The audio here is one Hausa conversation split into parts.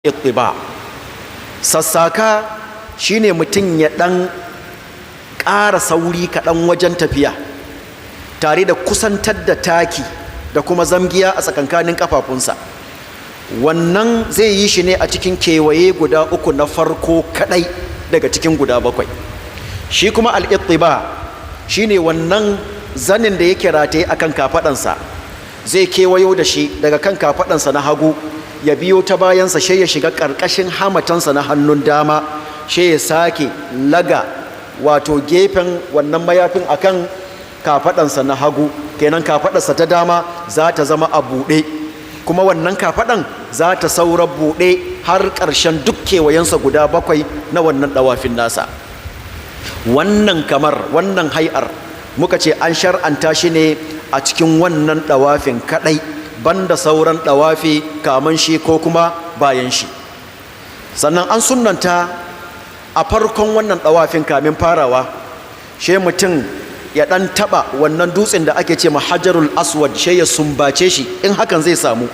ittiba. Sassaka shine mutum ya ɗan ƙara sauri kaɗan wajen tafiya tare da kusantar da taki da kuma zamgiya a tsakankanin ƙafafunsa. Wannan zai yi shi ne a cikin kewaye guda uku na farko kaɗai daga cikin guda bakwai. Shi kuma al'ittiba shi ne wannan zanin da yake rataye a kan kafaɗansa, zai kewayo da shi daga kan kafaɗansa na hagu ya biyo ta bayansa, shi ya shiga ƙarƙashin hamatansa na hannun dama, shi ya sake laga wato gefen wannan mayafin akan kafaɗansa na hagu, kenan kafaɗarsa ta dama za ta zama a buɗe, kuma wannan kafaɗan za ta saura buɗe har ƙarshen duk kewayensa guda bakwai na wannan ɗawafin nasa. Wannan kamar wannan hai'ar muka ce an shar'anta shi ne a cikin wannan ɗawafin kaɗai, banda sauran ɗawafi kaman shi ko kuma bayan shi. Sannan an sunnanta a farkon wannan ɗawafin kamin farawa, she mutum ya ɗan taɓa wannan dutsen da ake ce Hajarul Aswad, she ya sumbace shi in hakan zai samu.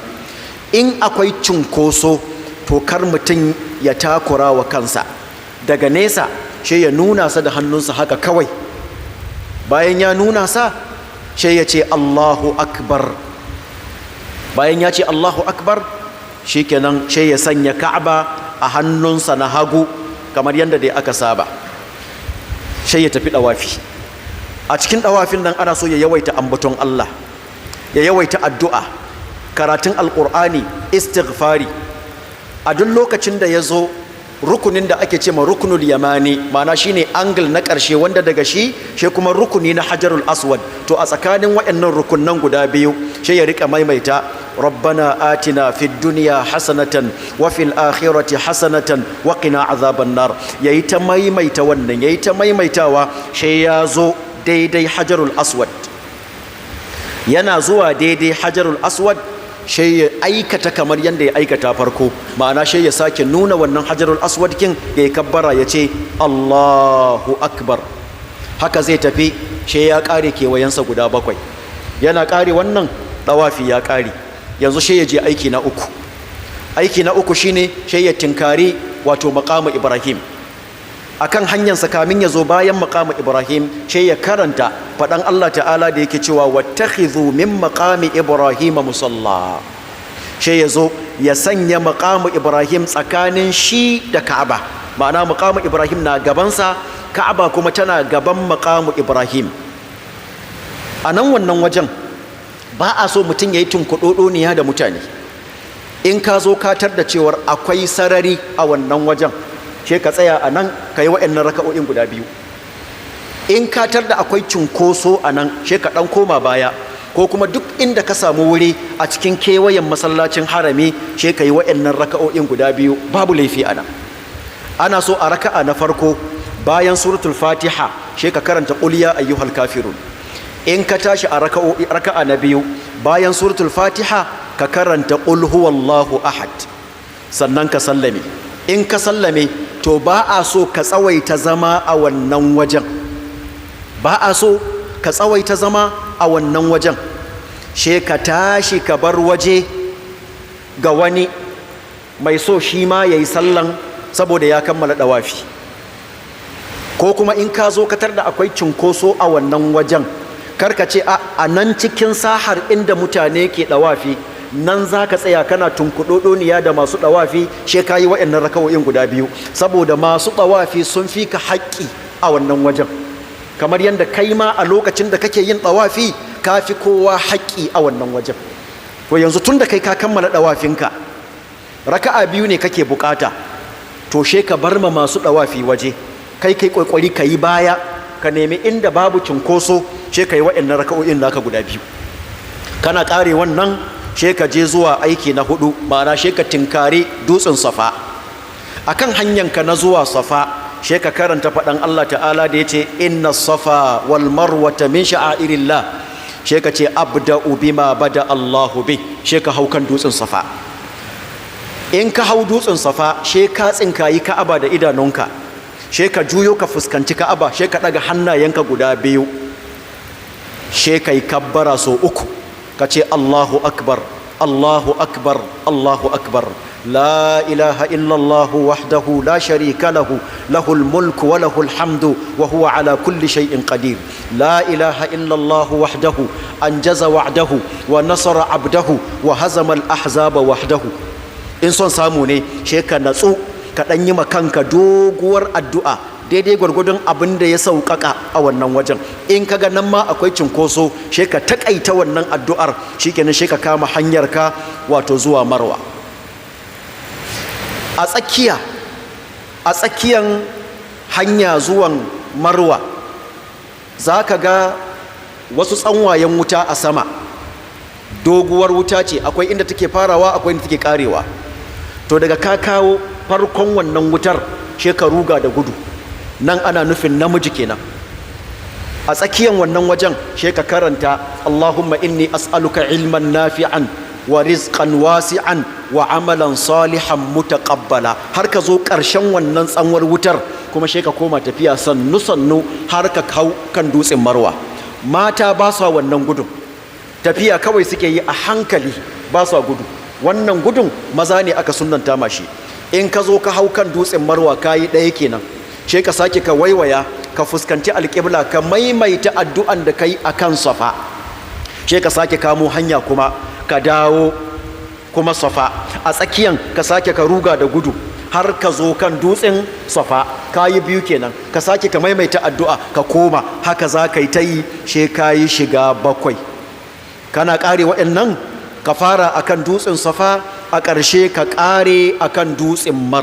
In akwai cunkoso to kar mutum ya takura wa kansa, daga nesa she ya nuna sa da hannunsa haka kawai, bayan ya nuna sa she ya ce Allahu Akbar. Bayan ya ce Allahu Akbar shikenan she ya sanya Ka'aba a hannunsa na hagu kamar yadda dai aka saba, she ya tafi ɗawafi. A cikin ɗawafin nan ana so ya yawaita ambaton Allah, ya yawaita addu'a, karatun alƙur'ani, istighfari. A duk lokacin da ya zo rukunin da ake ce ma rukunul yamani, ma'ana shine angle na ƙarshe wanda daga shi kuma rukuni na Hajarul Aswad, to a tsakanin waɗannan rukunan guda biyu shi ya rika maimaita rabbana atina fid dunya hasanatan wa fil akhirati hasanatan wa qina azaban nar. Yayi ta maimaita wannan, yayi ta maimaitawa, shi ya zo daidai Hajarul Aswad. Yana zuwa daidai Hajarul Aswad shi ya aikata kamar yadda ya aikata farko, ma'ana shi ya sake nuna wannan Hajarul Aswad kin, ya yi kabbara ya ce Allahu Akbar. Haka zai tafi, shi ya ƙare kewayensa guda bakwai. Yana ƙare wannan ɗawafi ya ƙare, yanzu shi ya je aiki na uku. Aiki na uku shine shi ya tinkari wato maƙamu Ibrahim. Akan hanyarsa kamin ya zo bayan maqamu Ibrahim, shi ya karanta faɗan Allah ta'ala da yake cewa wattakhidhu min maqami Ibrahim musalla. Shi ya zo ya sanya maqamu Ibrahim tsakanin shi da Ka'aba, ma'ana maqamu Ibrahim na gabansa, Ka'aba kuma tana gaban maqamu Ibrahim. A nan wannan wajen ba a so mutum ya yi tunkuɗoɗoniya da mutane. In ka zo katar da cewar akwai sarari a wannan wajen, she ka tsaya a nan ka yi waɗannan raka'o'in guda biyu. In ka tar da akwai cunkoso a nan, she ka ɗan koma baya, ko kuma duk inda ka samu wuri a cikin kewayen masallacin harami, she ka yi waɗannan raka'o'in guda biyu, babu laifi a nan. Ana so a raka'a na farko bayan suratul Fatiha, she ka karanta qul ya ayyuhal kafirun. In ka tashi a raka'a na biyu bayan suratul Fatiha, ka karanta qul huwallahu ahad, sannan ka sallame. In ka sallame, to ba a so ka tsawaita zama a wannan wajen, ba a so ka tsawaita zama a wannan wajen. She ka tashi ka bar waje ga wani mai so shi ma ya yi sallan saboda ya kammala ɗawafi. Ko kuma in ka zo katar da akwai cunkoso a wannan wajen, karka ce a nan cikin sahar inda mutane ke ɗawafi nan za ka tsaya kana tunkuɗoɗoniya da masu ɗawafi, she ka yi waɗannan raka'o'in guda biyu, saboda masu ɗawafi sun fi ka haƙƙi a wannan wajen, kamar yadda kai ma a lokacin da kake yin ɗawafi ka fi kowa haƙƙi a wannan wajen. To yanzu tun da kai ka kammala ɗawafinka, raka'a biyu ne kake buƙata, to she ka bar ma masu ɗawafi waje, kai ƙoƙari ka yi baya, ka nemi inda babu cunkoso, she ka yi waɗannan raka'o'in naka guda biyu. Kana ƙare wannan, she ka je zuwa aiki na hudu, ma'ana she ka tinkari dutsen Safa. Akan hanyanka na zuwa Safa, she ka karanta faɗan Allah ta'ala da yace inna safa wal marwata min sha'airillah, she ka ce abda'u bima bada Allahu bi, she ka hau kan dutsen Safa. In ka hau dutsen Safa, she ka tsinkayi Ka'aba da idanunka, she ka juyo ka fuskanci Ka'aba, she ka daga hannayenka guda biyu, she ka yi kabbara so uku, ka ce Allahu Akbar, Allahu Akbar, Allahu Akbar. لا إله إلا الله وحده لا شريك له له الملك وله الحمد وهو على كل شيء قدير لا إله إلا الله وحده أنجز وعده ونصر عبده وهزم الأحزاب وحده إن son samu ne she ka natsu ka dan yi makanka doguwar addu'a daidai gwargwadon abin da ya sauƙaƙa a wannan wajen in kaga nan ma akwai cinkoso she ka takaita wannan addu'ar shikenan she ka kama hanyarka wato zuwa Marwa a tsakiyan hanya zuwan Marwa za ka ga wasu tsanwayen wuta a sama doguwar wuta ce akwai inda take farawa akwai inda take karewa to daga ka kawo farkon wannan wutar shekaru ga da gudu nan ana nufin namiji kenan a tsakiyan wannan wajen sheka karanta Allahumma inni as'aluka ilman nafi'an wa rizqan wasi'an wa amalan salihan mutaqabbala har ka zo ƙarshen wannan tsanwar wutar kuma sheka koma tafiya sannu sannu har ka hau kan dutsen Marwa mata ba su wannan gudun tafiya kawai suke yi a hankali ba su gudu wannan gudun maza ne aka sunnanta mashi in ka zo ka hau kan dutsen Marwa kayi ɗaya kenan she ka sake ka waiwaya ka fuskanci alƙibla ka maimaita addu'an da kai akan Safa she ka sake kamo hanya kuma ka dawo kuma Safa a tsakiyan ka sake ka ruga da gudu har ka zo kan dutsen Safa kayi biyu kenan ka sake ka maimaita addu'a ka koma haka za ka yi ta yi she kayi shiga 7 kana ƙare waɗannan ka fara akan dutsen Safa a ƙarshe ka ƙare akan dutsen Marwa